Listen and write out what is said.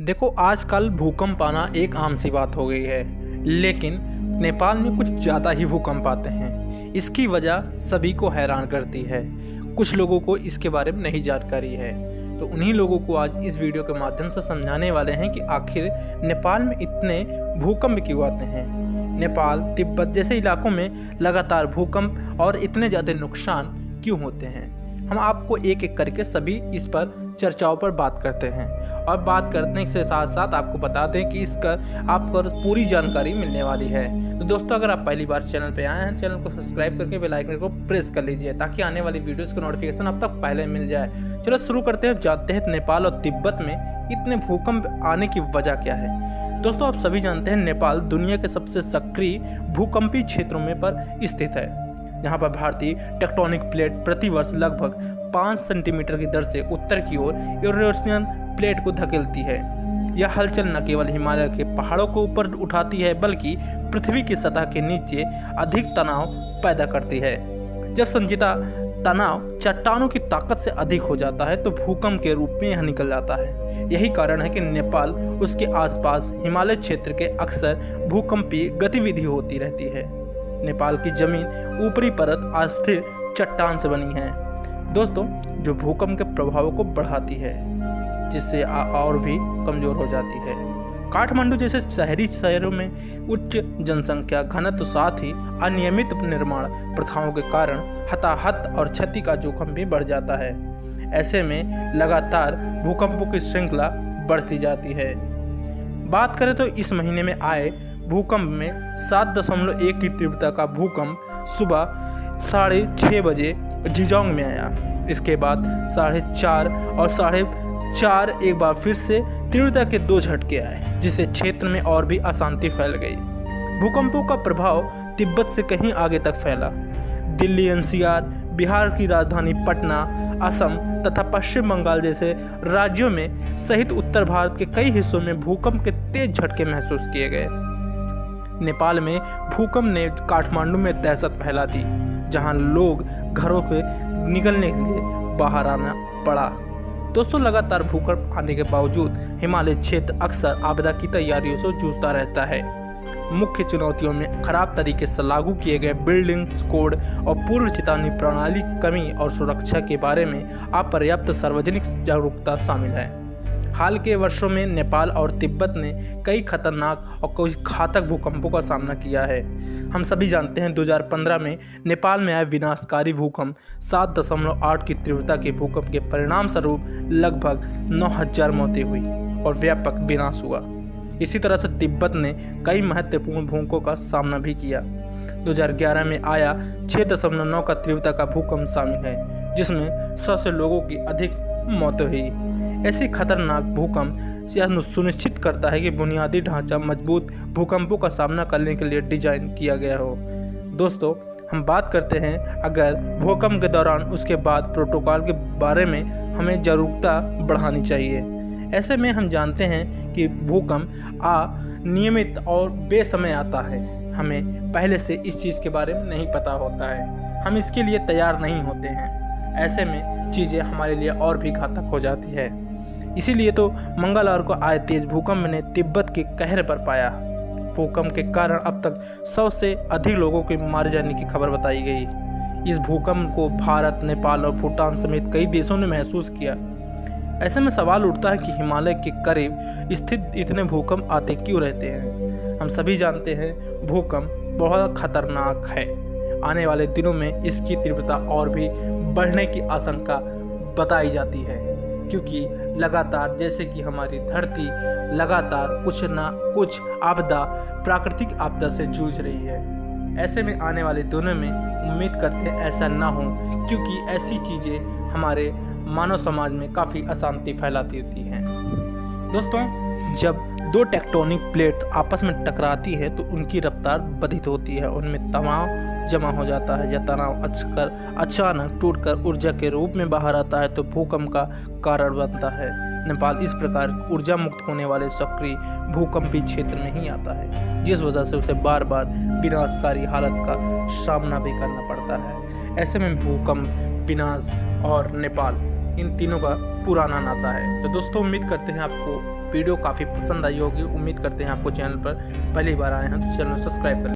देखो आजकल भूकंप आना एक आम सी बात हो गई है, लेकिन नेपाल में कुछ ज़्यादा ही भूकंप आते हैं। इसकी वजह सभी को हैरान करती है। कुछ लोगों को इसके बारे में नहीं जानकारी है, तो उन्हीं लोगों को आज इस वीडियो के माध्यम से समझाने वाले हैं कि आखिर नेपाल में इतने भूकंप क्यों आते हैं। नेपाल, तिब्बत जैसे इलाकों में लगातार भूकंप और इतने ज़्यादा नुकसान क्यों होते हैं। हम आपको एक एक करके सभी इस पर चर्चाओं पर बात करते हैं और बात करने के साथ साथ आपको बता दें कि इसका आपको पूरी जानकारी मिलने वाली है। तो दोस्तों, अगर आप पहली बार चैनल पे आए हैं, चैनल को सब्सक्राइब करके बेल आइकन को प्रेस कर लीजिए ताकि आने वाली वीडियोस का नोटिफिकेशन आप तक पहले मिल जाए। चलो शुरू करते हैं। जानते हैं नेपाल और तिब्बत में इतने भूकंप आने की वजह क्या है। दोस्तों, आप सभी जानते हैं नेपाल दुनिया के सबसे सक्रिय भूकंपी क्षेत्रों में पर स्थित है, जहाँ पर भारतीय टेक्टोनिक प्लेट प्रतिवर्ष लगभग 5 सेंटीमीटर की दर से उत्तर की ओर यूरेशियन प्लेट को धकेलती है। यह हलचल न केवल हिमालय के पहाड़ों को ऊपर उठाती है, बल्कि पृथ्वी की सतह के नीचे अधिक तनाव पैदा करती है। जब संचिता तनाव चट्टानों की ताकत से अधिक हो जाता है तो भूकंप के रूप में यह निकल जाता है। यही कारण है कि नेपाल उसके आसपास हिमालय क्षेत्र के अक्सर भूकंपीय गतिविधि होती रहती है। नेपाल की जमीन ऊपरी परत अस्थिर चट्टान से बनी है दोस्तों, जो भूकंप के प्रभावों को बढ़ाती है, जिससे और भी कमजोर हो जाती है। काठमांडू जैसे शहरी शहरों में उच्च जनसंख्या घनत्व साथ ही अनियमित निर्माण प्रथाओं के कारण हताहत और क्षति का जोखिम भी बढ़ जाता है। ऐसे में लगातार भूकंपों की श्रृंखला बढ़ती जाती है। बात करें तो इस महीने में आए भूकंप में 7.1 की तीव्रता का भूकंप सुबह 6:30 बजे जिजोंग में आया। इसके बाद 4:30 और 4:30 एक बार फिर से तीव्रता के 2 झटके आए, जिससे क्षेत्र में और भी अशांति फैल गई। भूकंपों का प्रभाव तिब्बत से कहीं आगे तक फैला। दिल्ली एनसीआर, बिहार की राजधानी पटना, असम तथा पश्चिम बंगाल जैसे राज्यों में सहित उत्तर भारत के कई हिस्सों में भूकंप के तेज झटके महसूस किए गए। नेपाल में भूकंप ने काठमांडू में दहशत फैला दी, जहां लोग घरों से निकलने के लिए बाहर आना पड़ा। दोस्तों, लगातार भूकंप आने के बावजूद हिमालय क्षेत्र अक्सर आपदा की तैयारियों से जूझता रहता है। मुख्य चुनौतियों में खराब तरीके से लागू किए गए बिल्डिंग्स कोड और पूर्व चेतावनी प्रणाली कमी और सुरक्षा के बारे में अपर्याप्त सार्वजनिक जागरूकता शामिल है। हाल के वर्षों में नेपाल और तिब्बत ने कई खतरनाक और कई घातक भूकंपों का सामना किया है। हम सभी जानते हैं 2015 में नेपाल में आए विनाशकारी भूकंप 7.8 की तीव्रता के भूकंप के परिणाम स्वरूप लगभग 9,000 मौतें हुई और व्यापक विनाश हुआ। इसी तरह से तिब्बत ने कई महत्वपूर्ण भूकंपों का सामना भी किया। 2011 में आया 6.9 का तीव्रता का भूकंप शामिल है, जिसमें 100 से लोगों की अधिक मौतें हुई। ऐसी खतरनाक भूकंप यह सुनिश्चित करता है कि बुनियादी ढांचा मजबूत भूकंपों का सामना करने के लिए डिजाइन किया गया हो। दोस्तों, हम बात करते हैं अगर भूकंप के दौरान उसके बाद प्रोटोकॉल के बारे में हमें जागरूकता बढ़ानी चाहिए। ऐसे में हम जानते हैं कि भूकंप अनियमित और बेसमय आता है। हमें पहले से इस चीज़ के बारे में नहीं पता होता है, हम इसके लिए तैयार नहीं होते हैं। ऐसे में चीज़ें हमारे लिए और भी घातक हो जाती है। इसीलिए तो मंगलवार को आए तेज भूकंप ने तिब्बत के कहर पर पाया। भूकंप के कारण अब तक 100 से अधिक लोगों के मारे जाने की खबर बताई गई। इस भूकंप को भारत, नेपाल और भूटान समेत कई देशों ने महसूस किया। ऐसे में सवाल उठता है कि हिमालय के करीब स्थित इतने भूकंप आते क्यों रहते हैं। हम सभी जानते हैं भूकंप बहुत खतरनाक है। आने वाले दिनों में इसकी तीव्रता और भी बढ़ने की आशंका बताई जाती है, क्योंकि लगातार जैसे कि हमारी धरती लगातार कुछ ना कुछ आपदा, प्राकृतिक आपदा से जूझ रही है। ऐसे में आने वाले दिनों में उम्मीद करते हैं ऐसा ना हो, क्योंकि ऐसी चीज़ें हमारे मानव समाज में काफ़ी अशांति फैलाती रहती हैं। दोस्तों, जब 2 टेक्टोनिक प्लेट आपस में टकराती है तो उनकी रफ्तार बाधित होती है, उनमें तनाव जमा हो जाता है। यह तनाव अचानक टूटकर ऊर्जा के रूप में बाहर आता है तो भूकंप का कारण बनता है। नेपाल इस प्रकार ऊर्जा मुक्त होने वाले सक्रिय भूकंपी क्षेत्र में ही आता है, जिस वजह से उसे बार बार विनाशकारी हालत का सामना भी करना पड़ता है। ऐसे में भूकंप, विनाश और नेपाल इन तीनों का पुराना नाता है। तो दोस्तों, उम्मीद करते हैं आपको वीडियो काफ़ी पसंद आई होगी। उम्मीद करते हैं आपको चैनल पर पहली बार आए हैं तो चैनल सब्सक्राइब करें।